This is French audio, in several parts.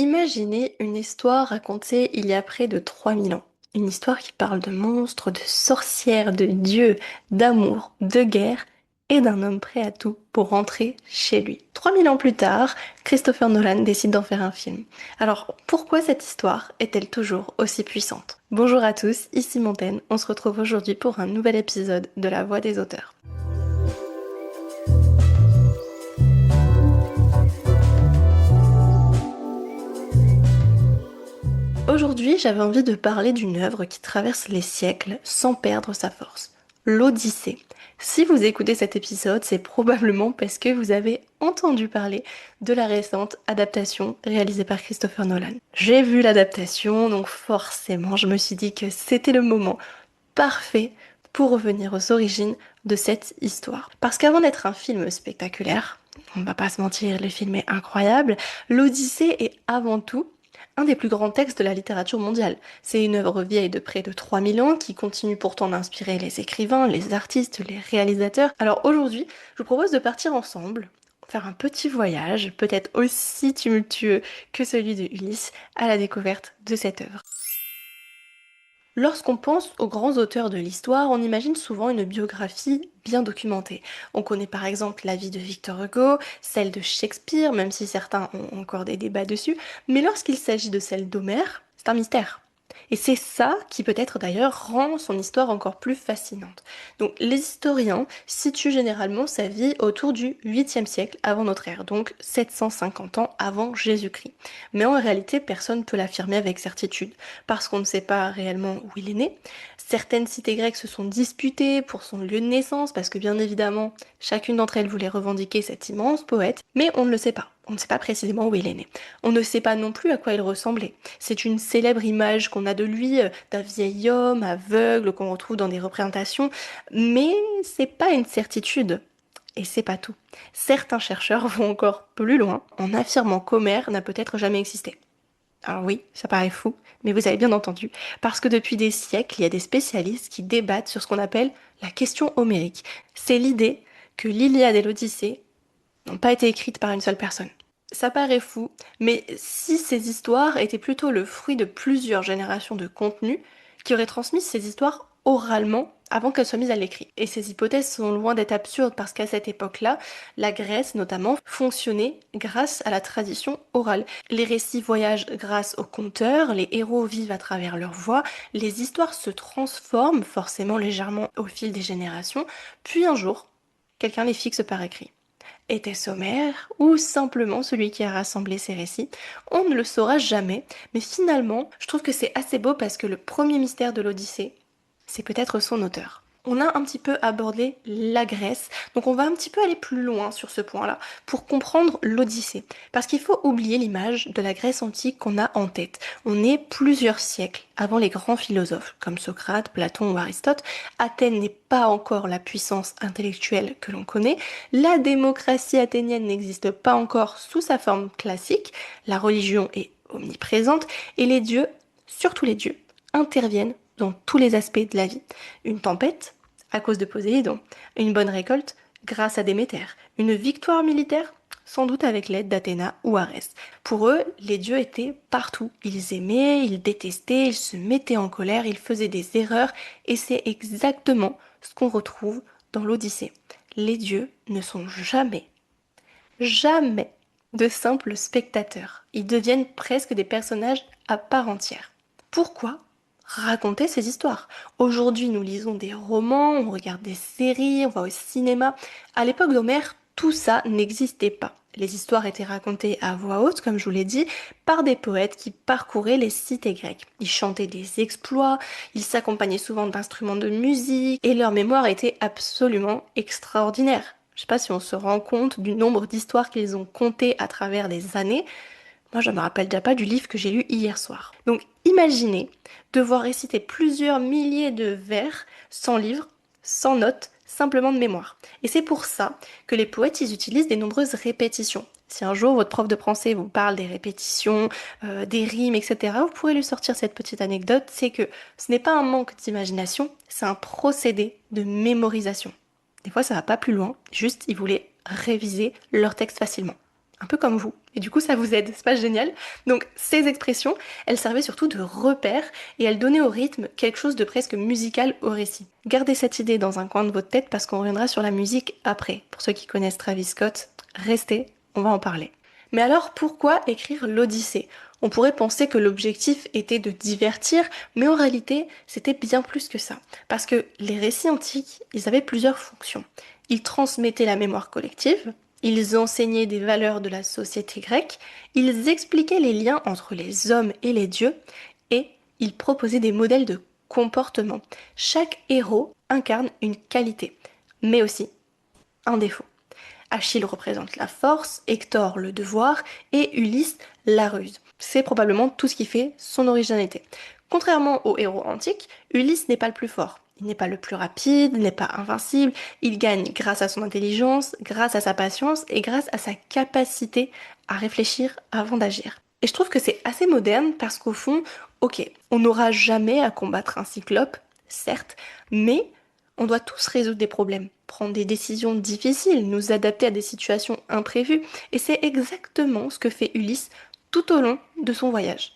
Imaginez une histoire racontée il y a près de 3000 ans. Une histoire qui parle de monstres, de sorcières, de dieux, d'amour, de guerre et d'un homme prêt à tout pour rentrer chez lui. 3000 ans plus tard, Christopher Nolan décide d'en faire un film. Alors, pourquoi cette histoire est-elle toujours aussi puissante? Bonjour à tous, ici Montaigne. On se retrouve aujourd'hui pour un nouvel épisode de La Voix des auteurs. Aujourd'hui, j'avais envie de parler d'une œuvre qui traverse les siècles sans perdre sa force. L'Odyssée. Si vous écoutez cet épisode, c'est probablement parce que vous avez entendu parler de la récente adaptation réalisée par Christopher Nolan. J'ai vu l'adaptation, donc forcément, je me suis dit que c'était le moment parfait pour revenir aux origines de cette histoire. Parce qu'avant d'être un film spectaculaire, on va pas se mentir, le film est incroyable, l'Odyssée est avant tout un des plus grands textes de la littérature mondiale. C'est une œuvre vieille de près de 3000 ans qui continue pourtant d'inspirer les écrivains, les artistes, les réalisateurs. Alors aujourd'hui, je vous propose de partir ensemble, faire un petit voyage, peut-être aussi tumultueux que celui de Ulysse, à la découverte de cette œuvre. Lorsqu'on pense aux grands auteurs de l'histoire, on imagine souvent une biographie bien documentée. On connaît par exemple la vie de Victor Hugo, celle de Shakespeare, même si certains ont encore des débats dessus, mais lorsqu'il s'agit de celle d'Homère, c'est un mystère. Et c'est ça qui peut-être d'ailleurs rend son histoire encore plus fascinante. Donc les historiens situent généralement sa vie autour du 8e siècle avant notre ère, donc 750 ans avant Jésus-Christ. Mais en réalité, personne ne peut l'affirmer avec certitude, parce qu'on ne sait pas réellement où il est né. Certaines cités grecques se sont disputées pour son lieu de naissance, parce que bien évidemment, chacune d'entre elles voulait revendiquer cet immense poète, mais on ne le sait pas. On ne sait pas précisément où il est né. On ne sait pas non plus à quoi il ressemblait. C'est une célèbre image qu'on a de lui, d'un vieil homme aveugle qu'on retrouve dans des représentations, mais c'est pas une certitude. Et c'est pas tout. Certains chercheurs vont encore plus loin en affirmant qu'Homère n'a peut-être jamais existé. Alors oui, ça paraît fou, mais vous avez bien entendu, parce que depuis des siècles, il y a des spécialistes qui débattent sur ce qu'on appelle la question homérique. C'est l'idée que l'Iliade et l'Odyssée n'ont pas été écrites par une seule personne. Ça paraît fou, mais si ces histoires étaient plutôt le fruit de plusieurs générations de contenus qui auraient transmis ces histoires oralement avant qu'elles soient mises à l'écrit. Et ces hypothèses sont loin d'être absurdes parce qu'à cette époque-là, la Grèce notamment fonctionnait grâce à la tradition orale. Les récits voyagent grâce aux conteurs, les héros vivent à travers leur voix, les histoires se transforment forcément légèrement au fil des générations, puis un jour, quelqu'un les fixe par écrit. Était-ce Homère ou simplement celui qui a rassemblé ces récits? On ne le saura jamais, mais finalement, je trouve que c'est assez beau parce que le premier mystère de l'Odyssée, c'est peut-être son auteur. On a un petit peu abordé la Grèce, donc on va un petit peu aller plus loin sur ce point-là pour comprendre l'Odyssée. Parce qu'il faut oublier l'image de la Grèce antique qu'on a en tête. On est plusieurs siècles avant les grands philosophes comme Socrate, Platon ou Aristote. Athènes n'est pas encore la puissance intellectuelle que l'on connaît. La démocratie athénienne n'existe pas encore sous sa forme classique. La religion est omniprésente et les dieux, surtout les dieux, interviennent dans tous les aspects de la vie. Une tempête, à cause de Poséidon. Une bonne récolte, grâce à Déméter. Une victoire militaire, sans doute avec l'aide d'Athéna ou Arès. Pour eux, les dieux étaient partout. Ils aimaient, ils détestaient, ils se mettaient en colère, ils faisaient des erreurs, et c'est exactement ce qu'on retrouve dans l'Odyssée. Les dieux ne sont jamais, jamais de simples spectateurs. Ils deviennent presque des personnages à part entière. Pourquoi raconter ces histoires? Aujourd'hui, nous lisons des romans, on regarde des séries, on va au cinéma. À l'époque d'Homère, tout ça n'existait pas. Les histoires étaient racontées à voix haute, comme je vous l'ai dit, par des poètes qui parcouraient les cités grecques. Ils chantaient des exploits, ils s'accompagnaient souvent d'instruments de musique, et leur mémoire était absolument extraordinaire. Je sais pas si on se rend compte du nombre d'histoires qu'ils ont contées à travers les années. Moi, je me rappelle déjà pas du livre que j'ai lu hier soir. Donc, imaginez devoir réciter plusieurs milliers de vers sans livre, sans notes, simplement de mémoire. Et c'est pour ça que les poètes, ils utilisent des nombreuses répétitions. Si un jour votre prof de français vous parle des répétitions, des rimes, etc., vous pourrez lui sortir cette petite anecdote, c'est que ce n'est pas un manque d'imagination, c'est un procédé de mémorisation. Des fois, ça va pas plus loin, juste ils voulaient réviser leur texte facilement. un peu comme vous. Et du coup, ça vous aide, c'est pas génial? Donc, ces expressions, elles servaient surtout de repères et elles donnaient au rythme quelque chose de presque musical au récit. Gardez cette idée dans un coin de votre tête parce qu'on reviendra sur la musique après. Pour ceux qui connaissent Travis Scott, restez, on va en parler. Mais alors, pourquoi écrire l'Odyssée? On pourrait penser que l'objectif était de divertir, mais en réalité, c'était bien plus que ça. Parce que les récits antiques, ils avaient plusieurs fonctions. Ils transmettaient la mémoire collective, ils enseignaient des valeurs de la société grecque, ils expliquaient les liens entre les hommes et les dieux, et ils proposaient des modèles de comportement. Chaque héros incarne une qualité, mais aussi un défaut. Achille représente la force, Hector le devoir et Ulysse la ruse. C'est probablement tout ce qui fait son originalité. Contrairement aux héros antiques, Ulysse n'est pas le plus fort. Il n'est pas le plus rapide, il n'est pas invincible, il gagne grâce à son intelligence, grâce à sa patience et grâce à sa capacité à réfléchir avant d'agir. Et je trouve que c'est assez moderne parce qu'au fond, ok, on n'aura jamais à combattre un cyclope, certes, mais on doit tous résoudre des problèmes, prendre des décisions difficiles, nous adapter à des situations imprévues, et c'est exactement ce que fait Ulysse tout au long de son voyage.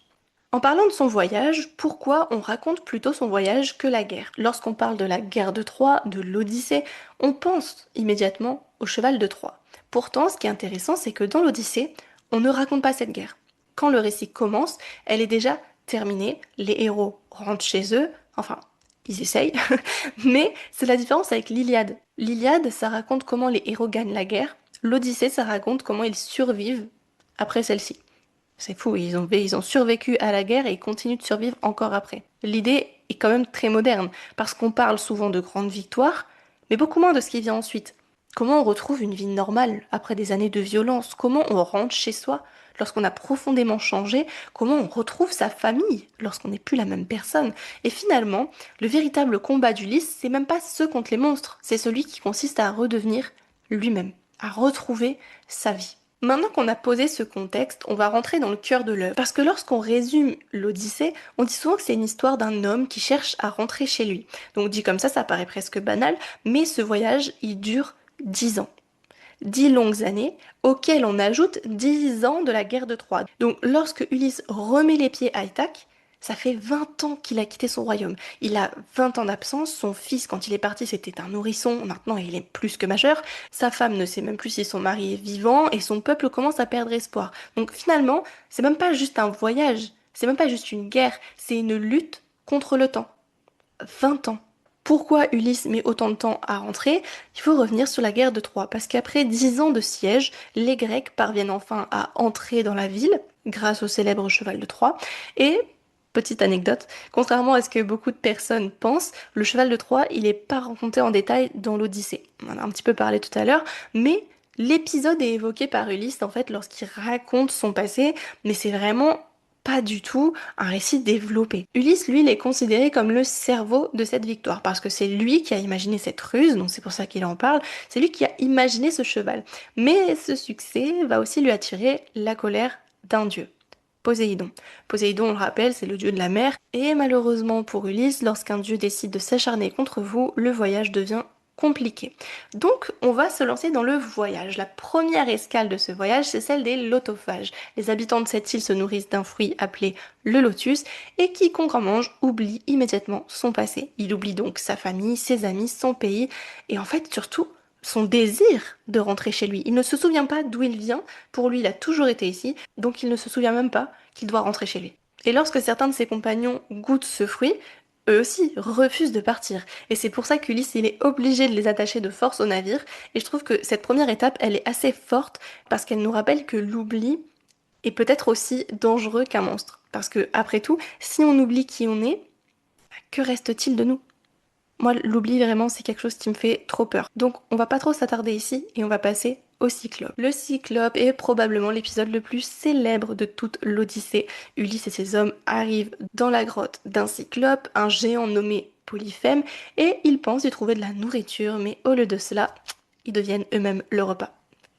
En parlant de son voyage, pourquoi on raconte plutôt son voyage que la guerre? Lorsqu'on parle de la guerre de Troie, de l'Odyssée, on pense immédiatement au cheval de Troie. Pourtant, ce qui est intéressant, c'est que dans l'Odyssée, on ne raconte pas cette guerre. Quand le récit commence, elle est déjà terminée, les héros rentrent chez eux, enfin, ils essayent, mais c'est la différence avec l'Iliade. L'Iliade, ça raconte comment les héros gagnent la guerre, l'Odyssée, ça raconte comment ils survivent après celle-ci. C'est fou, ils ont survécu à la guerre et ils continuent de survivre encore après. L'idée est quand même très moderne, parce qu'on parle souvent de grandes victoires, mais beaucoup moins de ce qui vient ensuite. Comment on retrouve une vie normale après des années de violence? Comment on rentre chez soi lorsqu'on a profondément changé? Comment on retrouve sa famille lorsqu'on n'est plus la même personne? Et finalement, le véritable combat d'Ulysse, c'est même pas ceux contre les monstres, c'est celui qui consiste à redevenir lui-même, à retrouver sa vie. Maintenant qu'on a posé ce contexte, on va rentrer dans le cœur de l'œuvre. Parce que lorsqu'on résume l'Odyssée, on dit souvent que c'est une histoire d'un homme qui cherche à rentrer chez lui. Donc dit comme ça paraît presque banal, mais ce voyage, il dure 10 ans. 10 longues années, auxquelles on ajoute 10 ans de la guerre de Troie. Donc lorsque Ulysse remet les pieds à Ithaque, ça fait 20 ans qu'il a quitté son royaume. Il a 20 ans d'absence, son fils quand il est parti c'était un nourrisson, maintenant il est plus que majeur, sa femme ne sait même plus si son mari est vivant et son peuple commence à perdre espoir. Donc finalement, c'est même pas juste un voyage, c'est même pas juste une guerre, c'est une lutte contre le temps. 20 ans. Pourquoi Ulysse met autant de temps à rentrer? Il faut revenir sur la guerre de Troie, parce qu'après 10 ans de siège, les Grecs parviennent enfin à entrer dans la ville, grâce au célèbre cheval de Troie, et petite anecdote, contrairement à ce que beaucoup de personnes pensent, le cheval de Troie, il n'est pas raconté en détail dans l'Odyssée. On en a un petit peu parlé tout à l'heure, mais l'épisode est évoqué par Ulysse en fait lorsqu'il raconte son passé, mais c'est vraiment pas du tout un récit développé. Ulysse, lui, il est considéré comme le cerveau de cette victoire, parce que c'est lui qui a imaginé cette ruse, donc c'est pour ça qu'il en parle, c'est lui qui a imaginé ce cheval. Mais ce succès va aussi lui attirer la colère d'un dieu. Poséidon. Poséidon, on le rappelle, c'est le dieu de la mer, et malheureusement pour Ulysse, lorsqu'un dieu décide de s'acharner contre vous, le voyage devient compliqué. Donc, on va se lancer dans le voyage. La première escale de ce voyage, c'est celle des lotophages. Les habitants de cette île se nourrissent d'un fruit appelé le lotus, et quiconque en mange oublie immédiatement son passé. Il oublie donc sa famille, ses amis, son pays, et en fait, surtout, son désir de rentrer chez lui. Il ne se souvient pas d'où il vient, pour lui il a toujours été ici, donc il ne se souvient même pas qu'il doit rentrer chez lui. Et lorsque certains de ses compagnons goûtent ce fruit, eux aussi refusent de partir. Et c'est pour ça qu'Ulysse il est obligé de les attacher de force au navire. Et je trouve que cette première étape, elle est assez forte parce qu'elle nous rappelle que l'oubli est peut-être aussi dangereux qu'un monstre. Parce que, après tout, si on oublie qui on est, que reste-t-il de nous? Moi, l'oubli, vraiment, c'est quelque chose qui me fait trop peur. Donc, on va pas trop s'attarder ici et on va passer au Cyclope. Le Cyclope est probablement l'épisode le plus célèbre de toute l'Odyssée. Ulysse et ses hommes arrivent dans la grotte d'un Cyclope, un géant nommé Polyphème, et ils pensent y trouver de la nourriture, mais au lieu de cela, ils deviennent eux-mêmes le repas.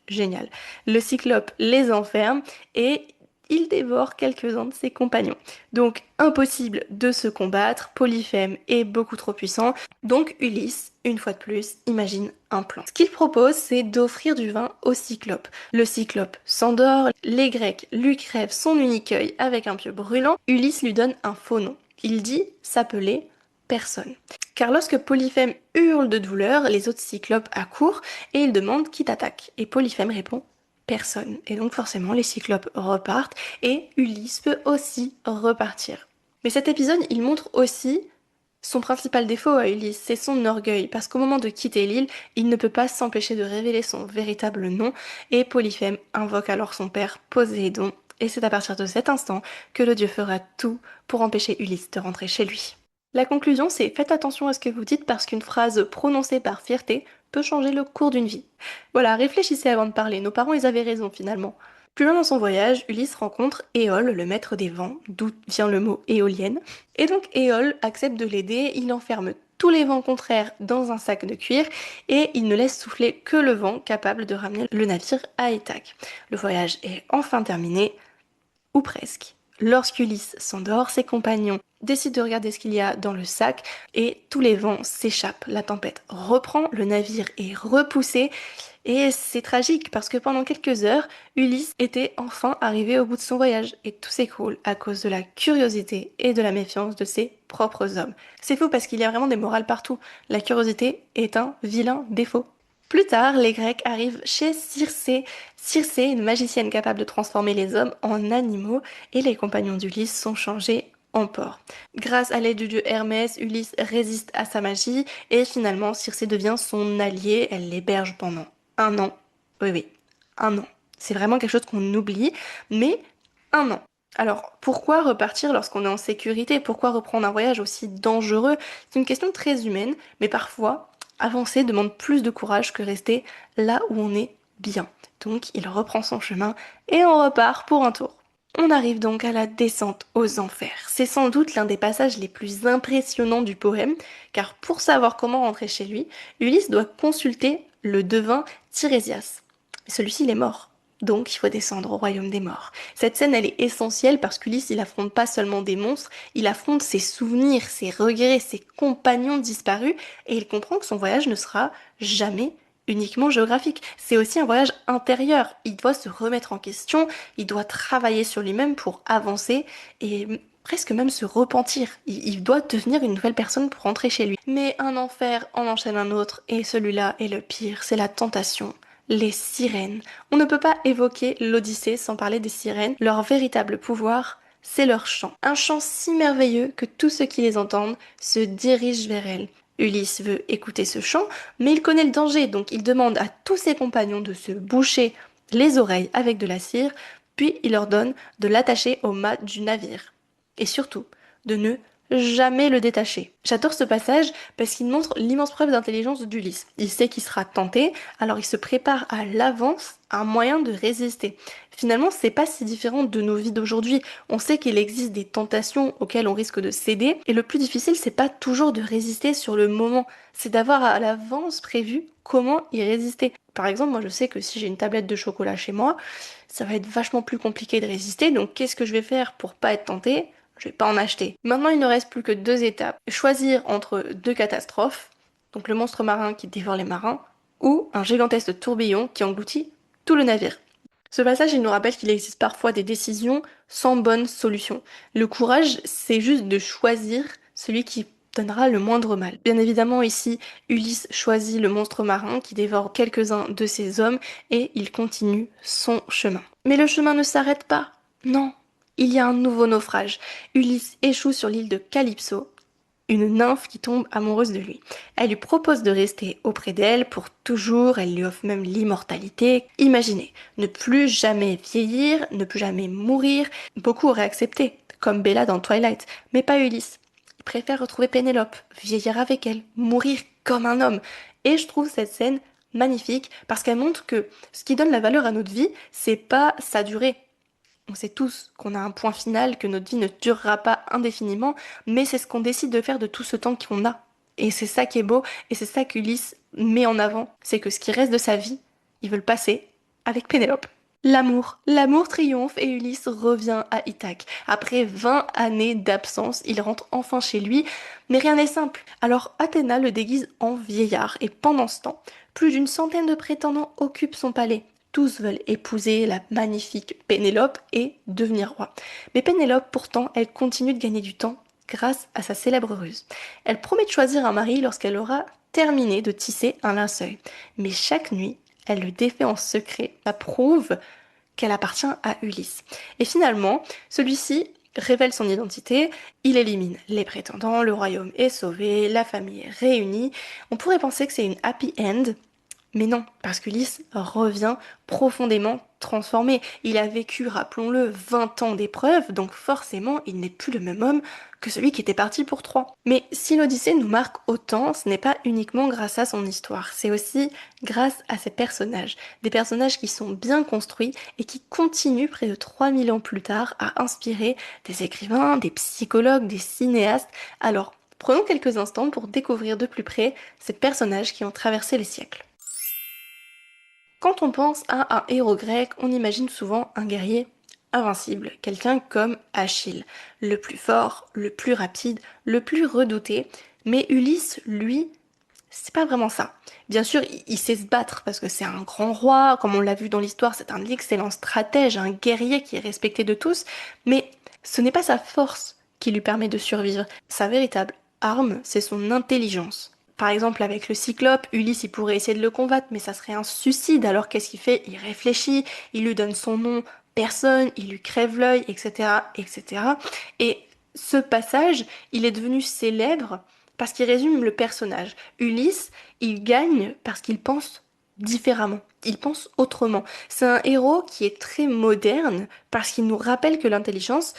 Génial. Le Cyclope les enferme et il dévore quelques-uns de ses compagnons. Donc impossible de se combattre, Polyphème est beaucoup trop puissant, donc Ulysse, une fois de plus, imagine un plan. Ce qu'il propose, c'est d'offrir du vin au Cyclope. Le Cyclope s'endort, les Grecs lui crèvent son unique œil avec un pieu brûlant, Ulysse lui donne un faux nom. Il dit s'appeler personne. Car lorsque Polyphème hurle de douleur, les autres cyclopes accourent et ils demandent qui t'attaque. Et Polyphème répond personne. Et donc forcément les cyclopes repartent et Ulysse peut aussi repartir. Mais cet épisode, il montre aussi son principal défaut à Ulysse, c'est son orgueil, parce qu'au moment de quitter l'île, il ne peut pas s'empêcher de révéler son véritable nom, et Polyphème invoque alors son père Poséidon, et c'est à partir de cet instant que le dieu fera tout pour empêcher Ulysse de rentrer chez lui. La conclusion, c'est faites attention à ce que vous dites parce qu'une phrase prononcée par fierté peut changer le cours d'une vie. Voilà, réfléchissez avant de parler, nos parents ils avaient raison finalement. Plus loin dans son voyage, Ulysse rencontre Éole, le maître des vents, d'où vient le mot éolienne. Et donc Éole accepte de l'aider, il enferme tous les vents contraires dans un sac de cuir et il ne laisse souffler que le vent capable de ramener le navire à Ithaque. Le voyage est enfin terminé, ou presque. Lorsqu'Ulysse s'endort, ses compagnons décident de regarder ce qu'il y a dans le sac et tous les vents s'échappent. La tempête reprend, le navire est repoussé et c'est tragique parce que pendant quelques heures, Ulysse était enfin arrivé au bout de son voyage et tout s'écroule à cause de la curiosité et de la méfiance de ses propres hommes. C'est fou parce qu'il y a vraiment des morales partout. La curiosité est un vilain défaut. Plus tard, les Grecs arrivent chez Circé. Circé, une magicienne capable de transformer les hommes en animaux, et les compagnons d'Ulysse sont changés en porcs. Grâce à l'aide du dieu Hermès, Ulysse résiste à sa magie, et finalement Circé devient son allié, elle l'héberge pendant un an. Oui, oui, un an. C'est vraiment quelque chose qu'on oublie, mais un an. Alors, pourquoi repartir lorsqu'on est en sécurité? Pourquoi reprendre un voyage aussi dangereux? C'est une question très humaine, mais parfois, avancer demande plus de courage que rester là où on est bien. Donc, il reprend son chemin et on repart pour un tour. On arrive donc à la descente aux enfers. C'est sans doute l'un des passages les plus impressionnants du poème, car pour savoir comment rentrer chez lui, Ulysse doit consulter le devin Tirésias. Celui-ci, il est mort. Donc, il faut descendre au royaume des morts. Cette scène, elle est essentielle parce qu'Ulysse, il affronte pas seulement des monstres, il affronte ses souvenirs, ses regrets, ses compagnons disparus, et il comprend que son voyage ne sera jamais uniquement géographique. C'est aussi un voyage intérieur. Il doit se remettre en question, il doit travailler sur lui-même pour avancer et presque même se repentir. Il doit devenir une nouvelle personne pour rentrer chez lui. Mais un enfer en enchaîne un autre, et celui-là est le pire, c'est la tentation. Les sirènes. On ne peut pas évoquer l'Odyssée sans parler des sirènes. Leur véritable pouvoir, c'est leur chant. Un chant si merveilleux que tous ceux qui les entendent se dirigent vers elles. Ulysse veut écouter ce chant, mais il connaît le danger, donc il demande à tous ses compagnons de se boucher les oreilles avec de la cire, puis il leur donne de l'attacher au mât du navire. Et surtout, de ne jamais le détacher. J'adore ce passage parce qu'il montre l'immense preuve d'intelligence d'Ulysse. Il sait qu'il sera tenté, alors il se prépare à l'avance un moyen de résister. Finalement, c'est pas si différent de nos vies d'aujourd'hui. On sait qu'il existe des tentations auxquelles on risque de céder, et le plus difficile, c'est pas toujours de résister sur le moment, c'est d'avoir à l'avance prévu comment y résister. Par exemple, moi je sais que si j'ai une tablette de chocolat chez moi, ça va être vachement plus compliqué de résister, donc qu'est-ce que je vais faire pour pas être tenté? Je vais pas en acheter. Maintenant, il ne reste plus que deux étapes. Choisir entre deux catastrophes, donc le monstre marin qui dévore les marins, ou un gigantesque tourbillon qui engloutit tout le navire. Ce passage, il nous rappelle qu'il existe parfois des décisions sans bonne solution. Le courage, c'est juste de choisir celui qui donnera le moindre mal. Bien évidemment, ici, Ulysse choisit le monstre marin qui dévore quelques-uns de ses hommes et il continue son chemin. Mais le chemin ne s'arrête pas. Non, il y a un nouveau naufrage. Ulysse échoue sur l'île de Calypso, une nymphe qui tombe amoureuse de lui. Elle lui propose de rester auprès d'elle pour toujours, elle lui offre même l'immortalité. Imaginez, ne plus jamais vieillir, ne plus jamais mourir. Beaucoup auraient accepté, comme Bella dans Twilight, mais pas Ulysse. Il préfère retrouver Pénélope, vieillir avec elle, mourir comme un homme. Et je trouve cette scène magnifique parce qu'elle montre que ce qui donne la valeur à notre vie, c'est pas sa durée. On sait tous qu'on a un point final, que notre vie ne durera pas indéfiniment, mais c'est ce qu'on décide de faire de tout ce temps qu'on a. Et c'est ça qui est beau, et c'est ça qu'Ulysse met en avant, c'est que ce qui reste de sa vie, il veut le passer avec Pénélope. L'amour triomphe et Ulysse revient à Ithaque. Après 20 années d'absence, il rentre enfin chez lui, mais rien n'est simple. Alors Athéna le déguise en vieillard et pendant ce temps, plus d'une centaine de prétendants occupent son palais. Tous veulent épouser la magnifique Pénélope et devenir roi. Mais Pénélope, pourtant, elle continue de gagner du temps grâce à sa célèbre ruse. Elle promet de choisir un mari lorsqu'elle aura terminé de tisser un linceul. Mais chaque nuit, elle le défait en secret. Ça prouve qu'elle appartient à Ulysse. Et finalement, celui-ci révèle son identité, il élimine les prétendants, le royaume est sauvé, la famille est réunie. On pourrait penser que c'est une happy end, mais non, parce qu'Ulysse revient profondément transformé. Il a vécu, rappelons-le, 20 ans d'épreuves, donc forcément, il n'est plus le même homme que celui qui était parti pour Troie. Mais si l'Odyssée nous marque autant, ce n'est pas uniquement grâce à son histoire, c'est aussi grâce à ses personnages. Des personnages qui sont bien construits et qui continuent près de 3000 ans plus tard à inspirer des écrivains, des psychologues, des cinéastes. Alors, prenons quelques instants pour découvrir de plus près ces personnages qui ont traversé les siècles. Quand on pense à un héros grec, on imagine souvent un guerrier invincible, quelqu'un comme Achille, le plus fort, le plus rapide, le plus redouté. Mais Ulysse, lui, c'est pas vraiment ça. Bien sûr, il sait se battre parce que c'est un grand roi, comme on l'a vu dans l'histoire, c'est un excellent stratège, un guerrier qui est respecté de tous, mais ce n'est pas sa force qui lui permet de survivre. Sa véritable arme, c'est son intelligence. Par exemple, avec le Cyclope, Ulysse, il pourrait essayer de le combattre, mais ça serait un suicide. Alors qu'est-ce qu'il fait? Il réfléchit, il lui donne son nom, personne, il lui crève l'œil, etc., etc. Et ce passage, il est devenu célèbre parce qu'il résume le personnage. Ulysse, il gagne parce qu'il pense différemment. Il pense autrement. C'est un héros qui est très moderne parce qu'il nous rappelle que l'intelligence,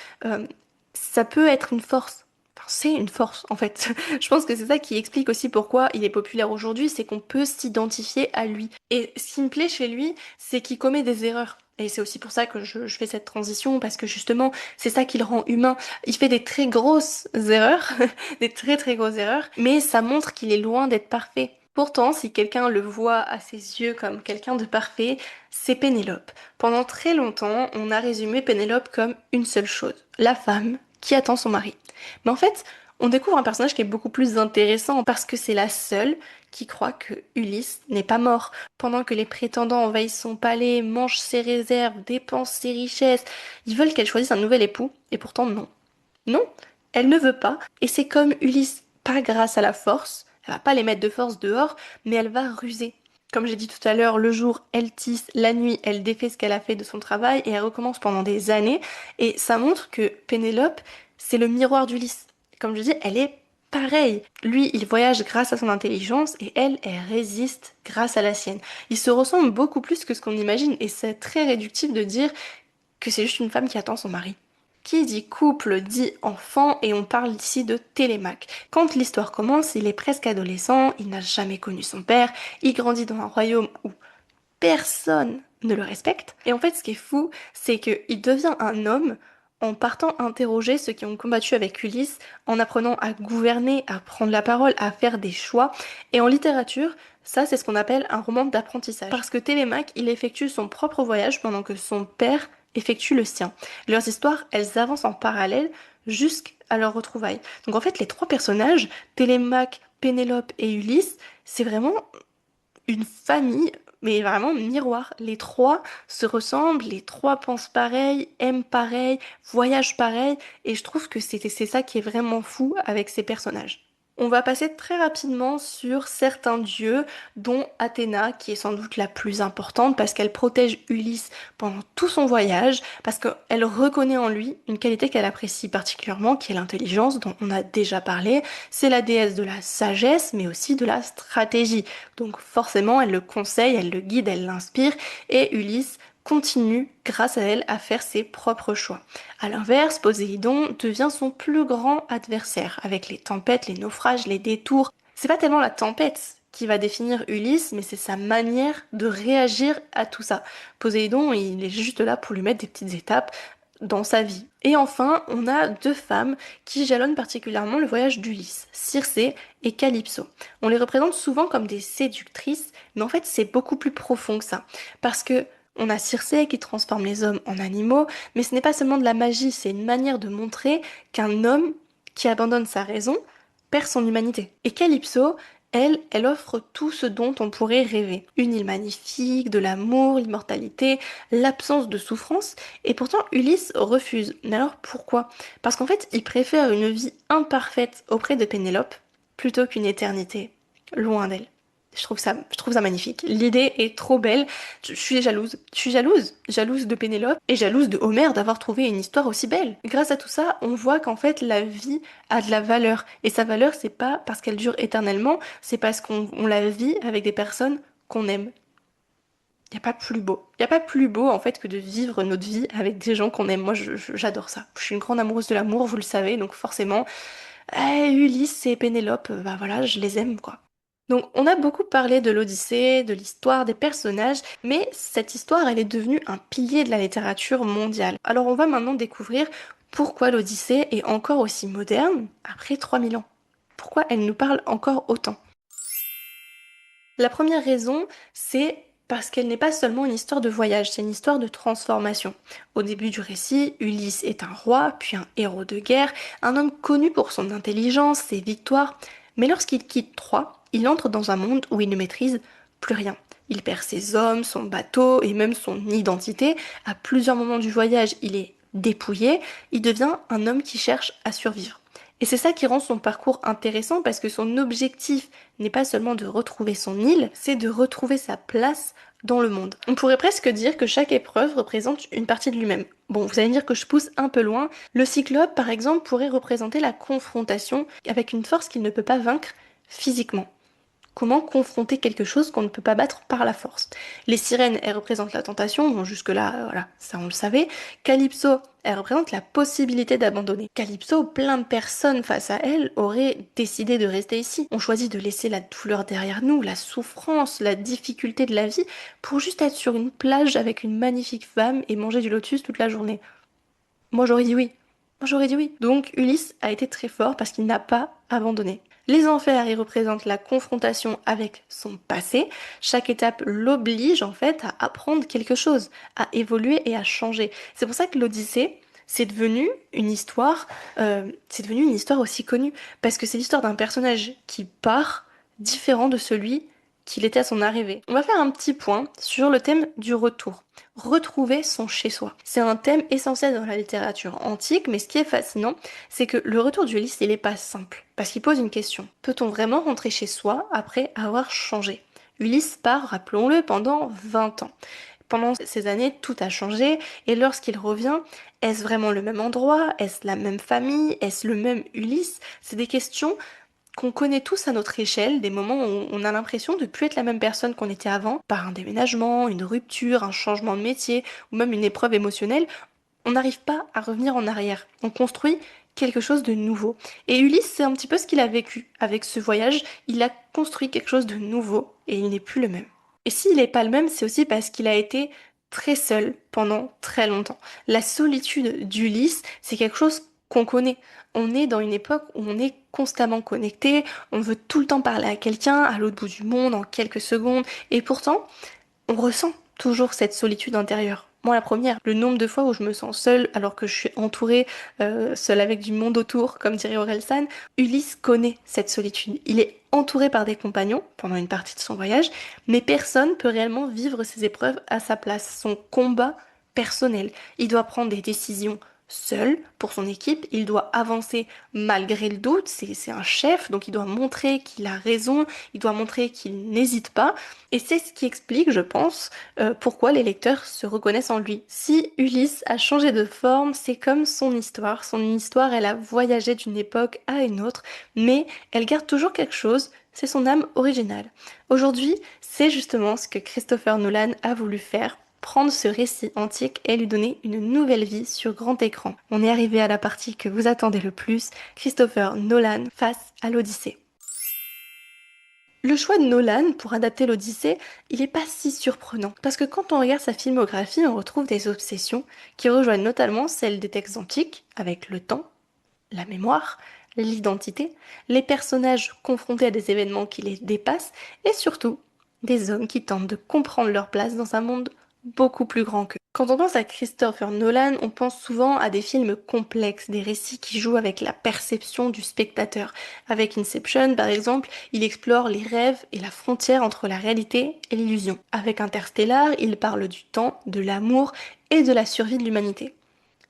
ça peut être une force. Enfin, c'est une force en fait. Je pense que c'est ça qui explique aussi pourquoi il est populaire aujourd'hui, c'est qu'on peut s'identifier à lui. Et ce qui me plaît chez lui, c'est qu'il commet des erreurs. Et c'est aussi pour ça que je fais cette transition, parce que justement, c'est ça qui le rend humain. Il fait des très grosses erreurs, des très très grosses erreurs, mais ça montre qu'il est loin d'être parfait. Pourtant, si quelqu'un le voit à ses yeux comme quelqu'un de parfait, c'est Pénélope. Pendant très longtemps, on a résumé Pénélope comme une seule chose, la femme qui attend son mari. Mais en fait, on découvre un personnage qui est beaucoup plus intéressant parce que c'est la seule qui croit que Ulysse n'est pas mort. Pendant que les prétendants envahissent son palais, mangent ses réserves, dépensent ses richesses, ils veulent qu'elle choisisse un nouvel époux, et pourtant non. Non, elle ne veut pas, et c'est comme Ulysse, pas grâce à la force, elle va pas les mettre de force dehors, mais elle va ruser. Comme j'ai dit tout à l'heure, le jour, elle tisse, la nuit, elle défait ce qu'elle a fait de son travail, et elle recommence pendant des années, et ça montre que Pénélope, c'est le miroir d'Ulysse. Comme je dis, elle est pareille. Lui, il voyage grâce à son intelligence, et elle résiste grâce à la sienne. Ils se ressemblent beaucoup plus que ce qu'on imagine, et c'est très réductif de dire que c'est juste une femme qui attend son mari. Qui dit couple dit enfant et on parle ici de Télémaque. Quand l'histoire commence, il est presque adolescent, il n'a jamais connu son père, il grandit dans un royaume où personne ne le respecte. Et en fait, ce qui est fou, c'est qu'il devient un homme en partant interroger ceux qui ont combattu avec Ulysse, en apprenant à gouverner, à prendre la parole, à faire des choix. Et en littérature, ça, c'est ce qu'on appelle un roman d'apprentissage. Parce que Télémaque, il effectue son propre voyage pendant que son père effectue le sien. Leurs histoires, elles avancent en parallèle jusqu'à leur retrouvaille. Donc en fait, les trois personnages, Télémaque, Pénélope et Ulysse, c'est vraiment une famille, mais vraiment miroir. Les trois se ressemblent, les trois pensent pareil, aiment pareil, voyagent pareil, et je trouve que c'est ça qui est vraiment fou avec ces personnages. On va passer très rapidement sur certains dieux, dont Athéna, qui est sans doute la plus importante parce qu'elle protège Ulysse pendant tout son voyage, parce qu'elle reconnaît en lui une qualité qu'elle apprécie particulièrement, qui est l'intelligence, dont on a déjà parlé. C'est la déesse de la sagesse, mais aussi de la stratégie. Donc forcément, elle le conseille, elle le guide, elle l'inspire, et Ulysse continue, grâce à elle, à faire ses propres choix. À l'inverse, Poséidon devient son plus grand adversaire, avec les tempêtes, les naufrages, les détours. C'est pas tellement la tempête qui va définir Ulysse, mais c'est sa manière de réagir à tout ça. Poséidon, il est juste là pour lui mettre des petites étapes dans sa vie. Et enfin, on a deux femmes qui jalonnent particulièrement le voyage d'Ulysse, Circé et Calypso. On les représente souvent comme des séductrices, mais en fait c'est beaucoup plus profond que ça. Parce que On a Circé qui transforme les hommes en animaux, mais ce n'est pas seulement de la magie, c'est une manière de montrer qu'un homme qui abandonne sa raison perd son humanité. Et Calypso, elle offre tout ce dont on pourrait rêver. Une île magnifique, de l'amour, l'immortalité, l'absence de souffrance, et pourtant Ulysse refuse. Mais alors pourquoi? Parce qu'en fait, il préfère une vie imparfaite auprès de Pénélope plutôt qu'une éternité loin d'elle. Je trouve ça magnifique. L'idée est trop belle. Je suis jalouse. Je suis jalouse. Jalouse de Pénélope et jalouse de Homère d'avoir trouvé une histoire aussi belle. Grâce à tout ça, on voit qu'en fait, la vie a de la valeur. Et sa valeur, c'est pas parce qu'elle dure éternellement, c'est parce qu'on la vit avec des personnes qu'on aime. Il n'y a pas plus beau. Il n'y a pas plus beau, en fait, que de vivre notre vie avec des gens qu'on aime. Moi, j'adore ça. Je suis une grande amoureuse de l'amour, vous le savez, donc forcément, Ulysse et Pénélope, bah voilà, je les aime, quoi. Donc, on a beaucoup parlé de l'Odyssée, de l'histoire, des personnages, mais cette histoire, elle est devenue un pilier de la littérature mondiale. Alors, on va maintenant découvrir pourquoi l'Odyssée est encore aussi moderne après 3000 ans. Pourquoi elle nous parle encore autant. La première raison, c'est parce qu'elle n'est pas seulement une histoire de voyage, c'est une histoire de transformation. Au début du récit, Ulysse est un roi, puis un héros de guerre, un homme connu pour son intelligence, ses victoires, mais lorsqu'il quitte Troie, il entre dans un monde où il ne maîtrise plus rien. Il perd ses hommes, son bateau et même son identité. À plusieurs moments du voyage, il est dépouillé, il devient un homme qui cherche à survivre. Et c'est ça qui rend son parcours intéressant parce que son objectif n'est pas seulement de retrouver son île, c'est de retrouver sa place dans le monde. On pourrait presque dire que chaque épreuve représente une partie de lui-même. Bon, vous allez me dire que je pousse un peu loin. Le cyclope, par exemple, pourrait représenter la confrontation avec une force qu'il ne peut pas vaincre physiquement. Comment confronter quelque chose qu'on ne peut pas battre par la force? Les sirènes, elles représentent la tentation, bon jusque-là, voilà, ça on le savait. Calypso, elle représente la possibilité d'abandonner. Calypso, plein de personnes face à elle auraient décidé de rester ici. On choisit de laisser la douleur derrière nous, la souffrance, la difficulté de la vie, pour juste être sur une plage avec une magnifique femme et manger du lotus toute la journée. Moi j'aurais dit oui. Moi j'aurais dit oui. Donc Ulysse a été très fort parce qu'il n'a pas abandonné. Les enfers, ils représentent la confrontation avec son passé. Chaque étape l'oblige en fait à apprendre quelque chose, à évoluer et à changer. C'est pour ça que l'Odyssée, c'est devenu une histoire aussi connue parce que c'est l'histoire d'un personnage qui part différent de celui qu'il était à son arrivée. On va faire un petit point sur le thème du retour. Retrouver son chez-soi. C'est un thème essentiel dans la littérature antique, mais ce qui est fascinant, c'est que le retour d'Ulysse, il n'est pas simple, parce qu'il pose une question. Peut-on vraiment rentrer chez soi après avoir changé? Ulysse part, rappelons-le, pendant 20 ans. Pendant ces années, tout a changé, et lorsqu'il revient, est-ce vraiment le même endroit? Est-ce la même famille? Est-ce le même Ulysse? C'est des questions qu'on connaît tous à notre échelle, des moments où on a l'impression de plus être la même personne qu'on était avant, par un déménagement, une rupture, un changement de métier, ou même une épreuve émotionnelle, on n'arrive pas à revenir en arrière. On construit quelque chose de nouveau. Et Ulysse, c'est un petit peu ce qu'il a vécu avec ce voyage. Il a construit quelque chose de nouveau et il n'est plus le même. Et s'il n'est pas le même, c'est aussi parce qu'il a été très seul pendant très longtemps. La solitude d'Ulysse, c'est quelque chose qu'on connaît. On est dans une époque où on est constamment connecté, on veut tout le temps parler à quelqu'un, à l'autre bout du monde, en quelques secondes, et pourtant, on ressent toujours cette solitude intérieure. Moi, la première, le nombre de fois où je me sens seule alors que je suis entourée, seule avec du monde autour, comme dirait Orelsan, Ulysse connaît cette solitude. Il est entouré par des compagnons pendant une partie de son voyage, mais personne peut réellement vivre ses épreuves à sa place. Son combat personnel. Il doit prendre des décisions seul pour son équipe, il doit avancer malgré le doute, c'est un chef, donc il doit montrer qu'il a raison, il doit montrer qu'il n'hésite pas, et c'est ce qui explique, je pense, pourquoi les lecteurs se reconnaissent en lui. Si Ulysse a changé de forme, c'est comme son histoire, elle a voyagé d'une époque à une autre, mais elle garde toujours quelque chose, c'est son âme originale. Aujourd'hui, c'est justement ce que Christopher Nolan a voulu faire, prendre ce récit antique et lui donner une nouvelle vie sur grand écran. On est arrivé à la partie que vous attendez le plus, Christopher Nolan face à l'Odyssée. Le choix de Nolan pour adapter l'Odyssée, il n'est pas si surprenant, parce que quand on regarde sa filmographie, on retrouve des obsessions qui rejoignent notamment celles des textes antiques, avec le temps, la mémoire, l'identité, les personnages confrontés à des événements qui les dépassent, et surtout, des hommes qui tentent de comprendre leur place dans un monde beaucoup plus grand qu'eux. Quand on pense à Christopher Nolan, on pense souvent à des films complexes, des récits qui jouent avec la perception du spectateur. Avec Inception, par exemple, il explore les rêves et la frontière entre la réalité et l'illusion. Avec Interstellar, il parle du temps, de l'amour et de la survie de l'humanité.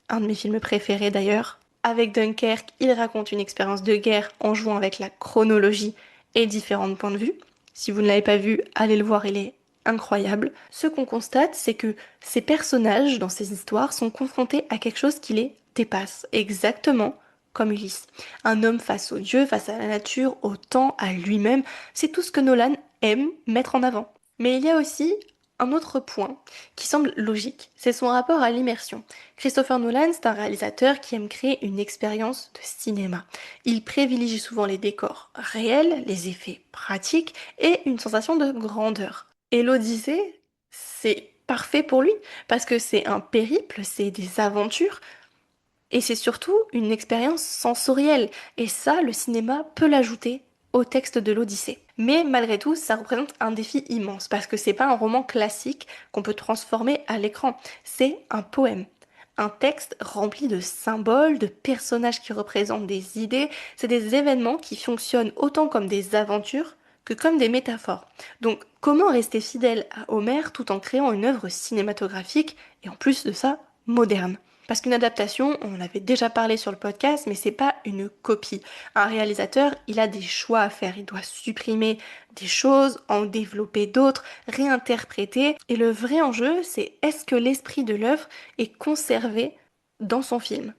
Un de mes films préférés d'ailleurs. Avec Dunkerque, il raconte une expérience de guerre en jouant avec la chronologie et différents points de vue. Si vous ne l'avez pas vu, allez le voir, il est incroyable. Ce qu'on constate, c'est que ces personnages dans ces histoires sont confrontés à quelque chose qui les dépasse, exactement comme Ulysse. Un homme face aux dieux, face à la nature, au temps, à lui-même, c'est tout ce que Nolan aime mettre en avant. Mais il y a aussi un autre point qui semble logique, c'est son rapport à l'immersion. Christopher Nolan, c'est un réalisateur qui aime créer une expérience de cinéma. Il privilégie souvent les décors réels, les effets pratiques et une sensation de grandeur. Et l'Odyssée, c'est parfait pour lui parce que c'est un périple, c'est des aventures et c'est surtout une expérience sensorielle. Et ça, le cinéma peut l'ajouter au texte de l'Odyssée. Mais malgré tout, ça représente un défi immense parce que c'est pas un roman classique qu'on peut transformer à l'écran. C'est un poème. Un texte rempli de symboles, de personnages qui représentent des idées. C'est des événements qui fonctionnent autant comme des aventures que comme des métaphores. Donc, comment rester fidèle à Homère tout en créant une œuvre cinématographique et en plus de ça, moderne? Parce qu'une adaptation, on en avait déjà parlé sur le podcast, mais c'est pas une copie. Un réalisateur, il a des choix à faire. Il doit supprimer des choses, en développer d'autres, réinterpréter. Et le vrai enjeu, c'est est-ce que l'esprit de l'œuvre est conservé dans son film?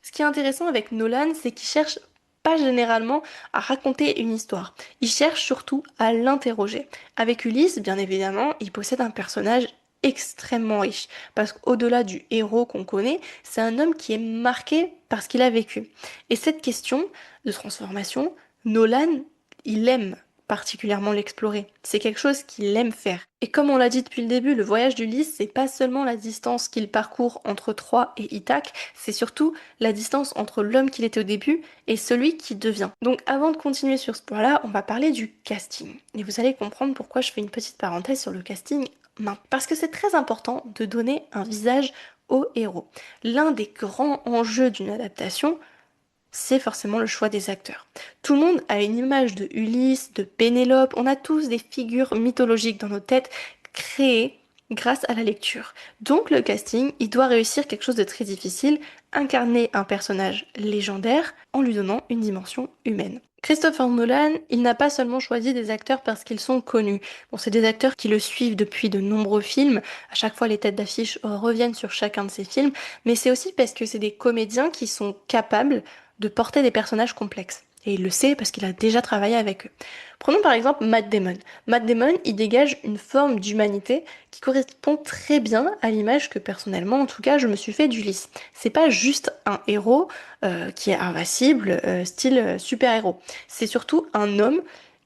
Ce qui est intéressant avec Nolan, c'est qu'il cherche pas généralement à raconter une histoire. Il cherche surtout à l'interroger. Avec Ulysse, bien évidemment, il possède un personnage extrêmement riche. Parce qu'au-delà du héros qu'on connaît, c'est un homme qui est marqué par ce qu'il a vécu. Et cette question de transformation, Nolan, il aime particulièrement l'explorer. C'est quelque chose qu'il aime faire. Et comme on l'a dit depuis le début, le voyage d'Ulysse, c'est pas seulement la distance qu'il parcourt entre Troie et Ithaque, c'est surtout la distance entre l'homme qu'il était au début et celui qui devient. Donc avant de continuer sur ce point-là, on va parler du casting. Et vous allez comprendre pourquoi je fais une petite parenthèse sur le casting. Non, parce que c'est très important de donner un visage au héros. L'un des grands enjeux d'une adaptation, c'est forcément le choix des acteurs. Tout le monde a une image de Ulysse, de Pénélope, on a tous des figures mythologiques dans nos têtes créées grâce à la lecture. Donc le casting, il doit réussir quelque chose de très difficile, incarner un personnage légendaire en lui donnant une dimension humaine. Christopher Nolan, il n'a pas seulement choisi des acteurs parce qu'ils sont connus. Bon, c'est des acteurs qui le suivent depuis de nombreux films. À chaque fois, les têtes d'affiche reviennent sur chacun de ses films. Mais c'est aussi parce que c'est des comédiens qui sont capables de porter des personnages complexes. Et il le sait parce qu'il a déjà travaillé avec eux. Prenons par exemple Matt Damon. Matt Damon, il dégage une forme d'humanité qui correspond très bien à l'image que personnellement, en tout cas, je me suis fait d'Ulysse. C'est pas juste un héros qui est invincible, style super-héros. C'est surtout un homme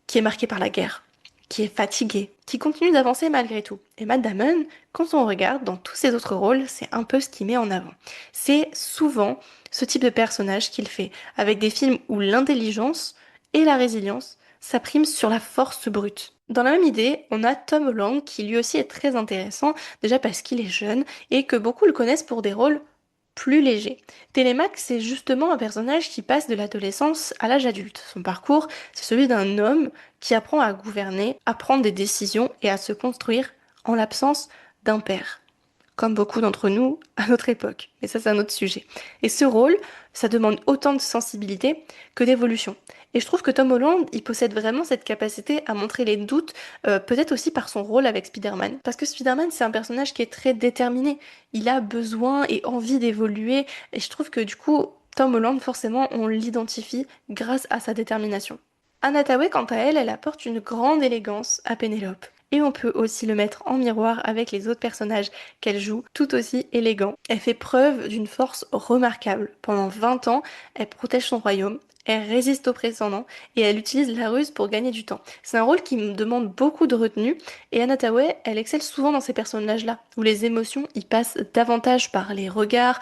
qui est marqué par la guerre, qui est fatigué, qui continue d'avancer malgré tout. Et Matt Damon, quand on regarde dans tous ses autres rôles, c'est un peu ce qu'il met en avant. C'est souvent ce type de personnage qu'il fait, avec des films où l'intelligence et la résilience s'appriment sur la force brute. Dans la même idée, on a Tom Holland qui lui aussi est très intéressant, déjà parce qu'il est jeune et que beaucoup le connaissent pour des rôles plus légers. Télémaque, c'est justement un personnage qui passe de l'adolescence à l'âge adulte. Son parcours, c'est celui d'un homme qui apprend à gouverner, à prendre des décisions et à se construire en l'absence d'un père, comme beaucoup d'entre nous à notre époque. Mais ça, c'est un autre sujet. Et ce rôle, ça demande autant de sensibilité que d'évolution. Et je trouve que Tom Holland, il possède vraiment cette capacité à montrer les doutes, peut-être aussi par son rôle avec Spider-Man. Parce que Spider-Man, c'est un personnage qui est très déterminé. Il a besoin et envie d'évoluer. Et je trouve que du coup, Tom Holland, forcément, on l'identifie grâce à sa détermination. Anna Thaoué, quant à elle, elle apporte une grande élégance à Pénélope. Et on peut aussi le mettre en miroir avec les autres personnages qu'elle joue, tout aussi élégants. Elle fait preuve d'une force remarquable. Pendant 20 ans, elle protège son royaume, elle résiste aux prétendants et elle utilise la ruse pour gagner du temps. C'est un rôle qui me demande beaucoup de retenue et Anna Thaoué, elle excelle souvent dans ces personnages-là, où les émotions y passent davantage par les regards,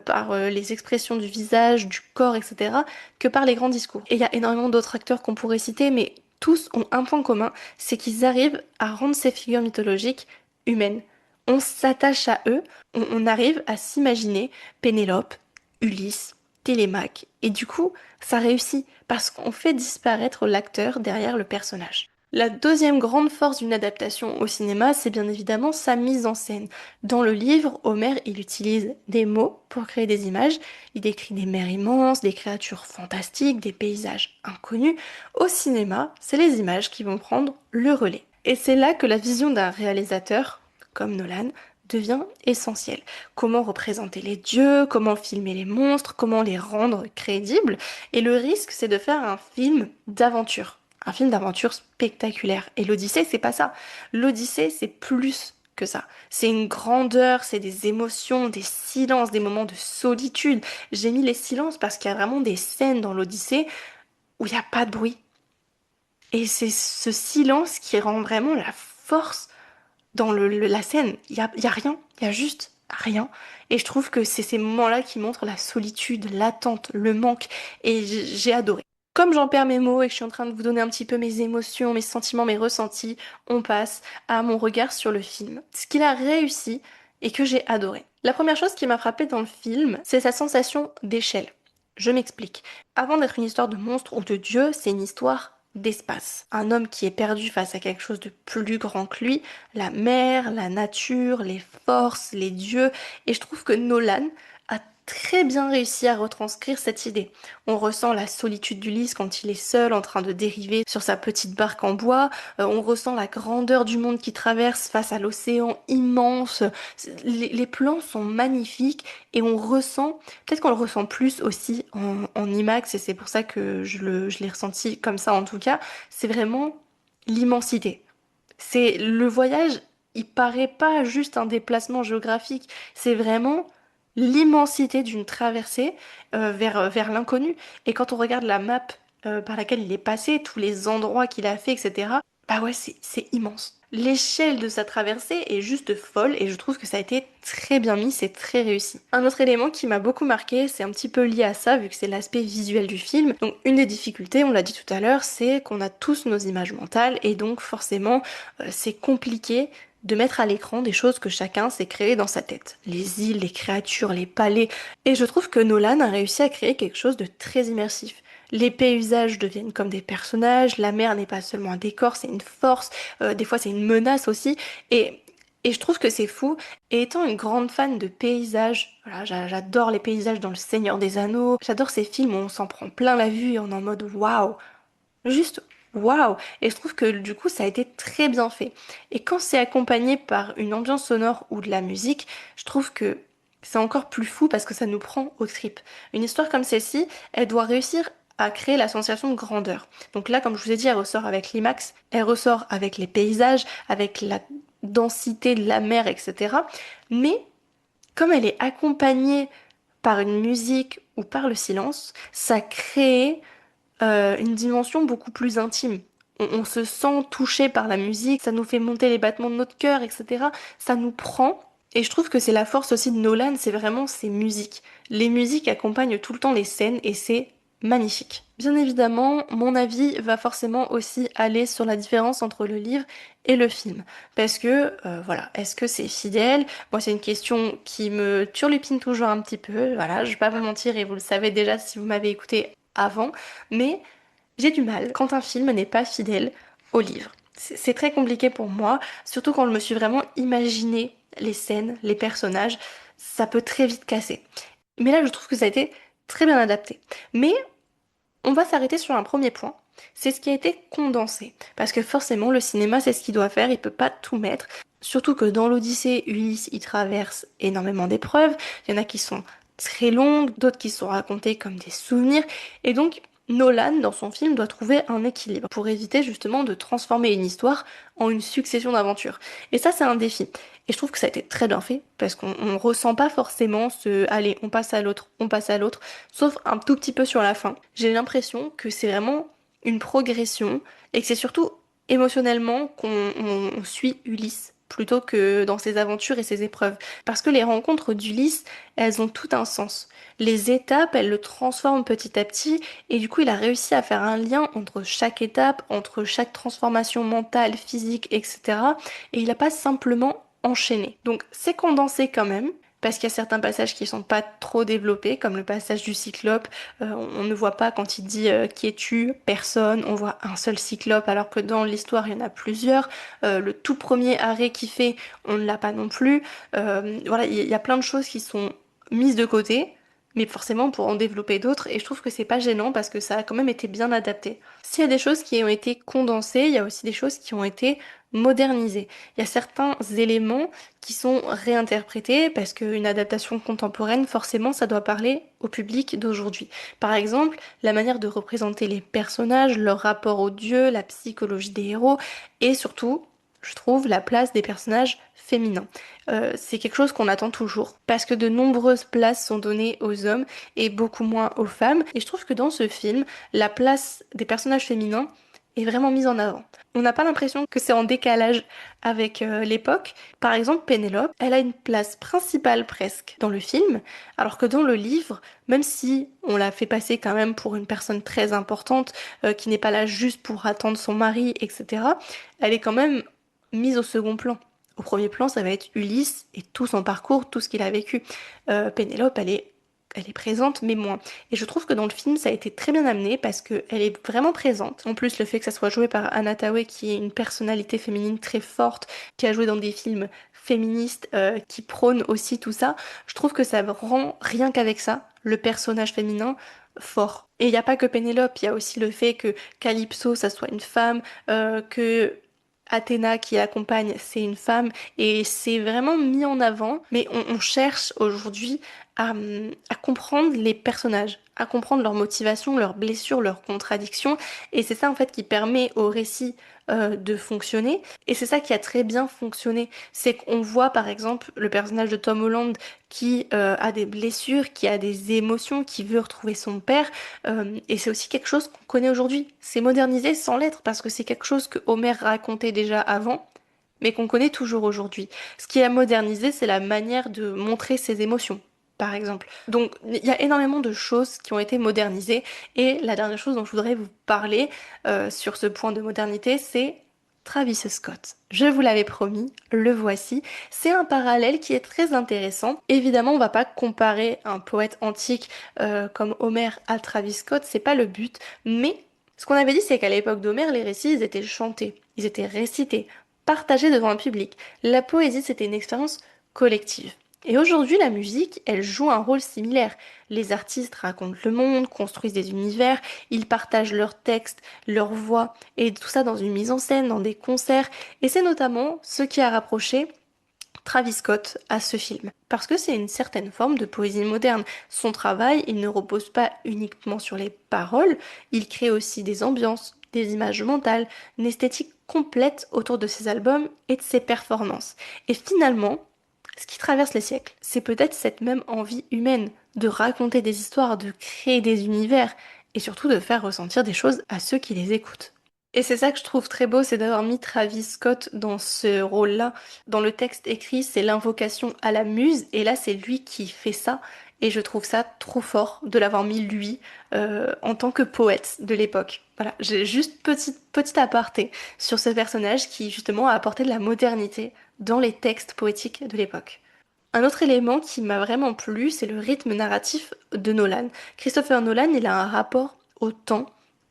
par les expressions du visage, du corps, etc., que par les grands discours. Et il y a énormément d'autres acteurs qu'on pourrait citer, mais tous ont un point commun, c'est qu'ils arrivent à rendre ces figures mythologiques humaines. On s'attache à eux, on arrive à s'imaginer Pénélope, Ulysse, Télémaque, et du coup, ça réussit parce qu'on fait disparaître l'acteur derrière le personnage. La deuxième grande force d'une adaptation au cinéma, c'est bien évidemment sa mise en scène. Dans le livre, Homère, il utilise des mots pour créer des images. Il décrit des mers immenses, des créatures fantastiques, des paysages inconnus. Au cinéma, c'est les images qui vont prendre le relais. Et c'est là que la vision d'un réalisateur, comme Nolan, devient essentielle. Comment représenter les dieux, comment filmer les monstres, comment les rendre crédibles. Et le risque, c'est de faire un film d'aventure. Un film d'aventure spectaculaire. Et l'Odyssée, c'est pas ça. L'Odyssée, c'est plus que ça. C'est une grandeur, c'est des émotions, des silences, des moments de solitude. J'ai mis les silences parce qu'il y a vraiment des scènes dans l'Odyssée où il n'y a pas de bruit. Et c'est ce silence qui rend vraiment la force dans la scène. Il y a rien, il y a juste rien. Et je trouve que c'est ces moments-là qui montrent la solitude, l'attente, le manque. Et j'ai adoré. Comme j'en perds mes mots et que je suis en train de vous donner un petit peu mes émotions, mes sentiments, mes ressentis, on passe à mon regard sur le film. Ce qu'il a réussi et que j'ai adoré. La première chose qui m'a frappée dans le film, c'est sa sensation d'échelle. Je m'explique. Avant d'être une histoire de monstre ou de dieu, c'est une histoire d'espace. Un homme qui est perdu face à quelque chose de plus grand que lui, la mer, la nature, les forces, les dieux. Et je trouve que Nolan a très bien réussi à retranscrire cette idée. On ressent la solitude d'Ulysse quand il est seul en train de dériver sur sa petite barque en bois. On ressent la grandeur du monde qui traverse face à l'océan immense. Les plans sont magnifiques et on ressent, peut-être qu'on le ressent plus aussi en IMAX et c'est pour ça que je l'ai ressenti comme ça en tout cas, c'est vraiment l'immensité. C'est le voyage, il paraît pas juste un déplacement géographique, c'est vraiment l'immensité d'une traversée vers l'inconnu. Et quand on regarde la map par laquelle il est passé, tous les endroits qu'il a fait, etc., bah ouais, c'est immense. L'échelle de sa traversée est juste folle et je trouve que ça a été très bien mis, c'est très réussi. Un autre élément qui m'a beaucoup marqué, c'est un petit peu lié à ça vu que c'est l'aspect visuel du film. Donc une des difficultés, on l'a dit tout à l'heure, c'est qu'on a tous nos images mentales et donc forcément c'est compliqué de mettre à l'écran des choses que chacun s'est créé dans sa tête. Les îles, les créatures, les palais. Et je trouve que Nolan a réussi à créer quelque chose de très immersif. Les paysages deviennent comme des personnages, la mer n'est pas seulement un décor, c'est une force, des fois c'est une menace aussi, et, et je trouve que c'est fou. Et étant une grande fan de paysages, voilà, j'adore les paysages dans Le Seigneur des Anneaux, j'adore ces films où on s'en prend plein la vue et on est en mode waouh, juste waouh! Et je trouve que du coup ça a été très bien fait. Et quand c'est accompagné par une ambiance sonore ou de la musique, je trouve que c'est encore plus fou parce que ça nous prend aux tripes. Une histoire comme celle-ci, elle doit réussir à créer la sensation de grandeur. Donc là, comme je vous ai dit, elle ressort avec l'IMAX, elle ressort avec les paysages, avec la densité de la mer, etc. Mais comme elle est accompagnée par une musique ou par le silence, ça crée une dimension beaucoup plus intime. On se sent touché par la musique, ça nous fait monter les battements de notre cœur, etc. Ça nous prend. Et je trouve que c'est la force aussi de Nolan, c'est vraiment ses musiques. Les musiques accompagnent tout le temps les scènes et c'est magnifique. Bien évidemment, mon avis va forcément aussi aller sur la différence entre le livre et le film. Parce que, voilà, est-ce que c'est fidèle? Moi, c'est une question qui me turlupine toujours un petit peu. Voilà, je vais pas vous mentir et vous le savez déjà si vous m'avez écouté avant, mais j'ai du mal quand un film n'est pas fidèle au livre. C'est très compliqué pour moi, surtout quand je me suis vraiment imaginé les scènes, les personnages, ça peut très vite casser. Mais là, je trouve que ça a été très bien adapté. Mais on va s'arrêter sur un premier point. C'est ce qui a été condensé. Parce que forcément, le cinéma, c'est ce qu'il doit faire, il peut pas tout mettre. Surtout que dans l'Odyssée, Ulysse, il traverse énormément d'épreuves. Il y en a qui sont très longues, d'autres qui sont racontées comme des souvenirs. Et donc, Nolan, dans son film, doit trouver un équilibre pour éviter justement de transformer une histoire en une succession d'aventures. Et ça, c'est un défi. Et je trouve que ça a été très bien fait, parce qu'on ressent pas forcément ce allez, on passe à l'autre, on passe à l'autre, sauf un tout petit peu sur la fin. J'ai l'impression que c'est vraiment une progression et que c'est surtout émotionnellement qu'on suit Ulysse plutôt que dans ses aventures et ses épreuves. Parce que les rencontres d'Ulysse, elles ont tout un sens. Les étapes, elles le transforment petit à petit et du coup, il a réussi à faire un lien entre chaque étape, entre chaque transformation mentale, physique, etc. Et il n'a pas simplement enchaîné. Donc c'est condensé quand même, parce qu'il y a certains passages qui sont pas trop développés, comme le passage du cyclope. On ne voit pas quand il dit qui es-tu? Personne. On voit un seul cyclope, alors que dans l'histoire, il y en a plusieurs. Le tout premier arrêt qu'il fait, on ne l'a pas non plus. Voilà, il y a plein de choses qui sont mises de côté. Mais forcément pour en développer d'autres, et je trouve que c'est pas gênant parce que ça a quand même été bien adapté. S'il y a des choses qui ont été condensées, il y a aussi des choses qui ont été modernisées. Il y a certains éléments qui sont réinterprétés parce qu'une adaptation contemporaine, forcément, ça doit parler au public d'aujourd'hui. Par exemple, la manière de représenter les personnages, leur rapport aux dieux, la psychologie des héros, et surtout, je trouve, la place des personnages féminins. C'est quelque chose qu'on attend toujours, parce que de nombreuses places sont données aux hommes et beaucoup moins aux femmes. Et je trouve que dans ce film, la place des personnages féminins est vraiment mise en avant. On n'a pas l'impression que c'est en décalage avec l'époque. Par exemple, Pénélope, elle a une place principale presque dans le film, alors que dans le livre, même si on la fait passer quand même pour une personne très importante, qui n'est pas là juste pour attendre son mari, etc., elle est quand même mise au second plan. Au premier plan, ça va être Ulysse et tout son parcours, tout ce qu'il a vécu. Pénélope, elle est présente, mais moins. Et je trouve que dans le film, ça a été très bien amené parce qu'elle est vraiment présente. En plus, le fait que ça soit joué par Anna Thaoué, qui est une personnalité féminine très forte, qui a joué dans des films féministes, qui prônent aussi tout ça, je trouve que ça rend, rien qu'avec ça, le personnage féminin fort. Et il n'y a pas que Pénélope, il y a aussi le fait que Calypso, ça soit une femme, que Athéna qui l'accompagne, c'est une femme et c'est vraiment mis en avant. Mais on cherche aujourd'hui à comprendre les personnages, à comprendre leurs motivations, leurs blessures, leurs contradictions. Et c'est ça en fait qui permet au récit de fonctionner. Et c'est ça qui a très bien fonctionné. C'est qu'on voit par exemple le personnage de Tom Holland qui a des blessures, qui a des émotions, qui veut retrouver son père. Et c'est aussi quelque chose qu'on connaît aujourd'hui. C'est modernisé sans l'être parce que c'est quelque chose que Homer racontait déjà avant, mais qu'on connaît toujours aujourd'hui. Ce qui a modernisé, c'est la manière de montrer ses émotions, par exemple. Donc, il y a énormément de choses qui ont été modernisées. Et la dernière chose dont je voudrais vous parler sur ce point de modernité, c'est Travis Scott. Je vous l'avais promis, le voici. C'est un parallèle qui est très intéressant. Évidemment, on va pas comparer un poète antique comme Homère à Travis Scott, c'est pas le but. Mais ce qu'on avait dit, c'est qu'à l'époque d'Homère, les récits, ils étaient chantés, ils étaient récités, partagés devant un public. La poésie, c'était une expérience collective. Et aujourd'hui, la musique, elle joue un rôle similaire. Les artistes racontent le monde, construisent des univers, ils partagent leurs textes, leurs voix, et tout ça dans une mise en scène, dans des concerts. Et c'est notamment ce qui a rapproché Travis Scott à ce film. Parce que c'est une certaine forme de poésie moderne. Son travail, il ne repose pas uniquement sur les paroles, il crée aussi des ambiances, des images mentales, une esthétique complète autour de ses albums et de ses performances. Et finalement, ce qui traverse les siècles, c'est peut-être cette même envie humaine de raconter des histoires, de créer des univers et surtout de faire ressentir des choses à ceux qui les écoutent. Et c'est ça que je trouve très beau, c'est d'avoir mis Travis Scott dans ce rôle-là. Dans le texte écrit, c'est l'invocation à la muse, et là, c'est lui qui fait ça. Et je trouve ça trop fort de l'avoir mis lui en tant que poète de l'époque. Voilà, j'ai juste petit aparté sur ce personnage qui justement a apporté de la modernité dans les textes poétiques de l'époque. Un autre élément qui m'a vraiment plu, c'est le rythme narratif de Nolan. Christopher Nolan, il a un rapport au temps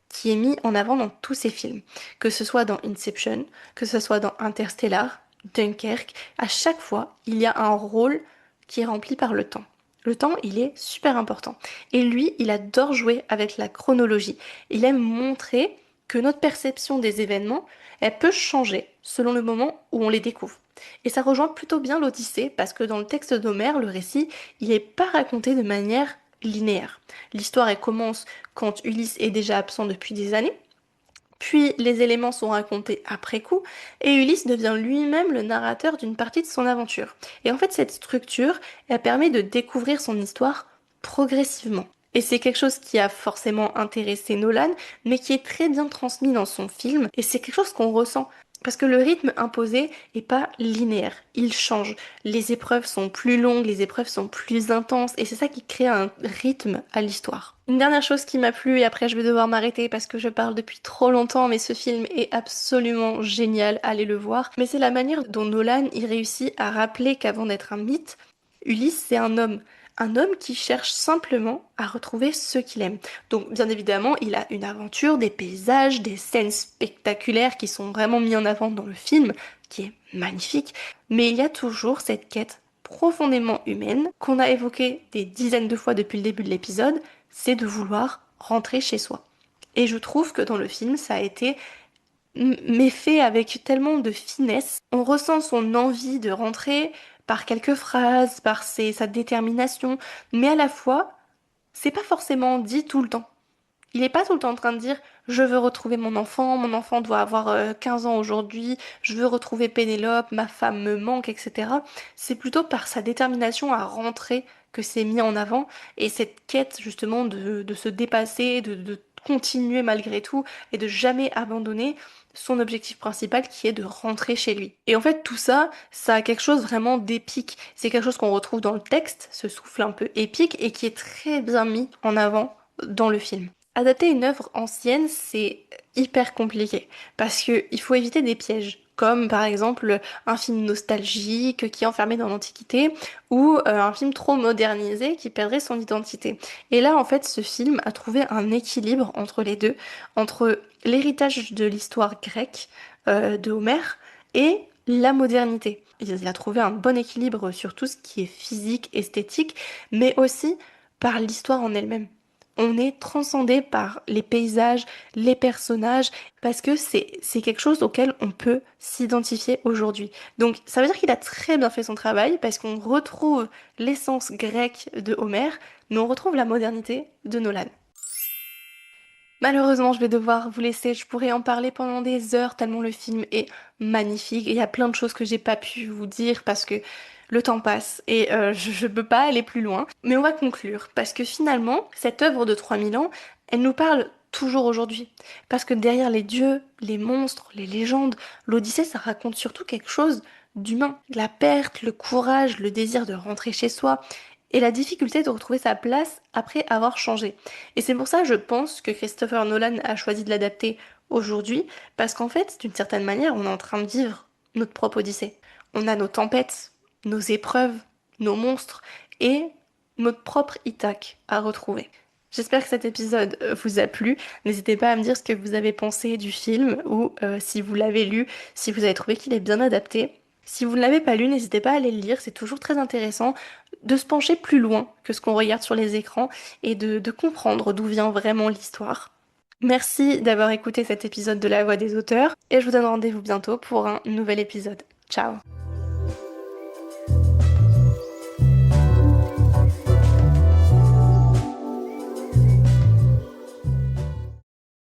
qui est mis en avant dans tous ses films. Que ce soit dans Inception, que ce soit dans Interstellar, Dunkerque, à chaque fois, il y a un rôle qui est rempli par le temps. Le temps, il est super important. Et lui, il adore jouer avec la chronologie. Il aime montrer que notre perception des événements, elle peut changer selon le moment où on les découvre. Et ça rejoint plutôt bien l'Odyssée parce que dans le texte d'Homère, le récit, il n'est pas raconté de manière linéaire. L'histoire, elle commence quand Ulysse est déjà absent depuis des années, puis les éléments sont racontés après coup, et Ulysse devient lui-même le narrateur d'une partie de son aventure. Et en fait, cette structure, elle permet de découvrir son histoire progressivement. Et c'est quelque chose qui a forcément intéressé Nolan, mais qui est très bien transmis dans son film, et c'est quelque chose qu'on ressent. Parce que le rythme imposé est pas linéaire, il change. Les épreuves sont plus longues, les épreuves sont plus intenses, et c'est ça qui crée un rythme à l'histoire. Une dernière chose qui m'a plu, et après je vais devoir m'arrêter parce que je parle depuis trop longtemps, mais ce film est absolument génial, allez le voir. Mais c'est la manière dont Nolan y réussit à rappeler qu'avant d'être un mythe, Ulysse c'est un homme. Un homme qui cherche simplement à retrouver ce qu'il aime. Donc bien évidemment, il a une aventure, des paysages, des scènes spectaculaires qui sont vraiment mis en avant dans le film, qui est magnifique, mais il y a toujours cette quête profondément humaine qu'on a évoquée des dizaines de fois depuis le début de l'épisode, c'est de vouloir rentrer chez soi. Et je trouve que dans le film, ça a été mais fait avec tellement de finesse. On ressent son envie de rentrer par quelques phrases, par sa détermination, mais à la fois, c'est pas forcément dit tout le temps. Il n'est pas tout le temps en train de dire je veux retrouver mon enfant doit avoir 15 ans aujourd'hui, je veux retrouver Pénélope, ma femme me manque, etc. C'est plutôt par sa détermination à rentrer que c'est mis en avant et cette quête justement de se dépasser, de continuer malgré tout et de jamais abandonner son objectif principal qui est de rentrer chez lui. Et en fait tout ça, ça a quelque chose vraiment d'épique. C'est quelque chose qu'on retrouve dans le texte, ce souffle un peu épique et qui est très bien mis en avant dans le film. Adapter une œuvre ancienne, c'est hyper compliqué parce que il faut éviter des pièges, comme par exemple un film nostalgique qui est enfermé dans l'Antiquité ou un film trop modernisé qui perdrait son identité. Et là, en fait, ce film a trouvé un équilibre entre les deux, entre l'héritage de l'histoire grecque de Homère et la modernité. Il a trouvé un bon équilibre sur tout ce qui est physique, esthétique, mais aussi par l'histoire en elle-même. On est transcendé par les paysages, les personnages, parce que c'est quelque chose auquel on peut s'identifier aujourd'hui. Donc ça veut dire qu'il a très bien fait son travail, parce qu'on retrouve l'essence grecque de Homère, mais on retrouve la modernité de Nolan. Malheureusement, je vais devoir vous laisser. Je pourrais en parler pendant des heures tellement le film est magnifique. Et il y a plein de choses que j'ai pas pu vous dire parce que le temps passe et je peux pas aller plus loin. Mais on va conclure parce que finalement, cette œuvre de 3000 ans, elle nous parle toujours aujourd'hui. Parce que derrière les dieux, les monstres, les légendes, l'Odyssée, ça raconte surtout quelque chose d'humain. La perte, le courage, le désir de rentrer chez soi et la difficulté de retrouver sa place après avoir changé. Et c'est pour ça, je pense, que Christopher Nolan a choisi de l'adapter aujourd'hui, parce qu'en fait, d'une certaine manière, on est en train de vivre notre propre Odyssée. On a nos tempêtes, nos épreuves, nos monstres, et notre propre Ithaque à retrouver. J'espère que cet épisode vous a plu. N'hésitez pas à me dire ce que vous avez pensé du film ou si vous l'avez lu, si vous avez trouvé qu'il est bien adapté. Si vous ne l'avez pas lu, n'hésitez pas à aller le lire, c'est toujours très intéressant de se pencher plus loin que ce qu'on regarde sur les écrans et de comprendre d'où vient vraiment l'histoire. Merci d'avoir écouté cet épisode de La Voix des auteurs et je vous donne rendez-vous bientôt pour un nouvel épisode. Ciao!